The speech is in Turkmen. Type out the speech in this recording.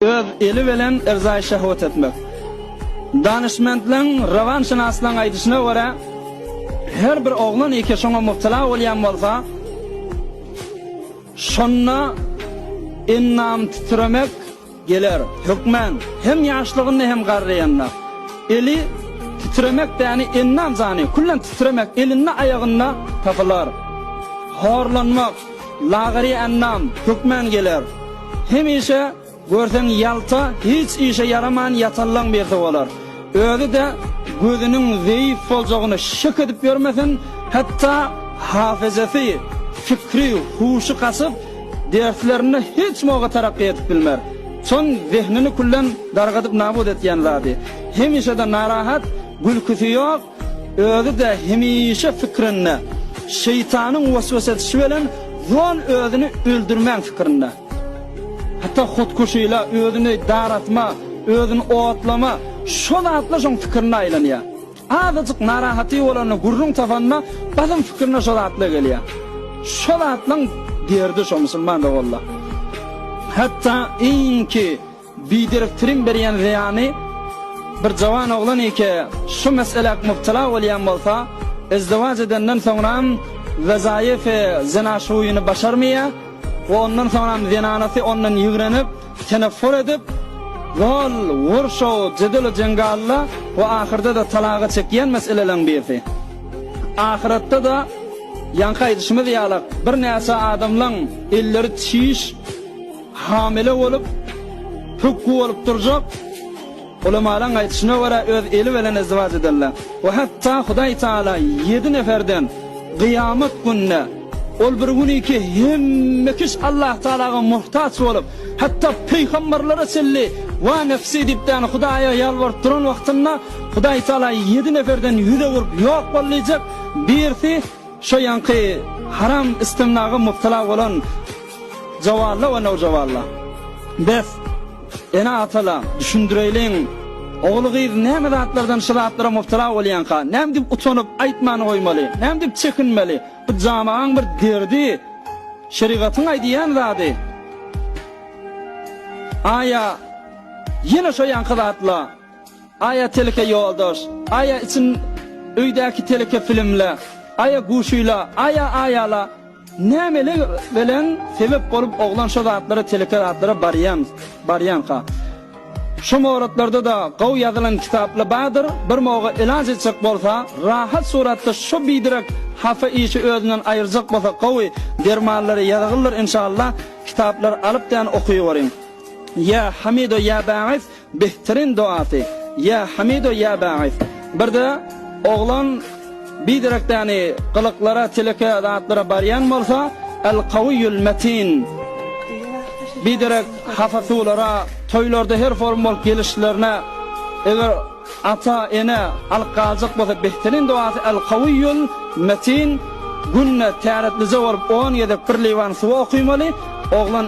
öz eli bilen erzai şehvet etmek. Danışmentlerin revanşinaslan aydışına göre her bir oğlan iki şoňa mubtala bolýan bolsa, şonna innam titremek geler. Hükmen hem ýaşlygyny hem garryanyna. Eli titremek däni innam zany, kullan titremek elinna aýagyna tapylar. Horlanmak, lagary annam hükmen geler. Hem işe görsen yalta hiç işe yaraman yatallan berdi bolar. Özü de gözünün zayıf boljagyny şek edip görmesin, hatta hafızası, fikri, huşu kasyp derslerini hiç moga tarakki etip bilmer. Son zihnini kullan dargadyp nabud etýän zady. Hemişe de narahat, gülküsi ýok, özü de hemişe fikrinne şeytanyň waswasaty bilen zon özüni öldürmän fikrinne. Hatta hudkuşyla özüni daratma, özüni owatlama, şol atla şoň fikrine aýlanýar. Azajyk narahaty bolany gurrun tafanma, bazam fikrine şol atla gelýär. Şol atlaň derdi şo musulmanda walla. Hatta inki bidiriktirin berýän zeyany bir jawan oglan eke şu meselek mubtala bolýan bolsa, izdivaj edenden soňram wezayif zina şuýuny başarmaýar. O ondan sonra zinanası ondan yığrenip, teneffür edip, gol, vurşo, cedil cengalla ve ahirde de talağa çekýän meselelerin birisi. Ahirette de yanka edişimiz ýalak bir näçe adamlaryň elleri çiş, hamile bolup, hukku bolup durjak. Ulamalarň aýdyşyna görä öz eli bilen izdivaj ederler. We hatta Hudaý Taala 7 neferden kıyamet gününe ol bir gün iki hemmekiş Allah Taalaga muhtaç bolup, hatta peýgamberlere selli wa nefsi dipden Hudaýa ýalwaryp duran wagtynda Hudaý Taala 7 neferden ýüze gurup ýok bolýak. Birisi şo ýanky haram istimnaga mubtala bolan jawalla we nowjawalla. Bes ena atala düşündireýin. Oğlugyz näme zatlardan şiratlara mubtala bolýanka, näme dip utanyp aýtmany goýmaly, näme dip çekinmeli. Bu jamaň bir derdi, şerigatyň aýdýan zady. Aya ýene şo ýanky zatla, aya teleke ýoldaş, aya için öýdäki teleke filmler, aya guşyla, aya ayala nämeler bilen sebep bolup oglan şo zatlara teleke zatlara barýanka. Şu mawratlarda da gaw ýazylan kitaplar bardyr. Bir moga ilaj etsek bolsa, rahat suratda şu bidirek hafa işi özünden aýyrjak bolsa, gawy dermanlary ýazgylar inşallah kitaplar alyp dan okuýaryň. Ya Hamido ya Ba'is behtirin duaty. Ya Hamido ya Ba'is. Birde oglan bidirekdäni gylyklara, teleke zatlara barýan bolsa, el-qawiyyul matin. Bidirek hafasulara, toylarda her formal gelişlerine eger ata ene alqazık bolsa behtirin duasy el-qawiyyul matin günne täretlize borup 10 ýa-da bir liwan suwa okuýmaly. Oglan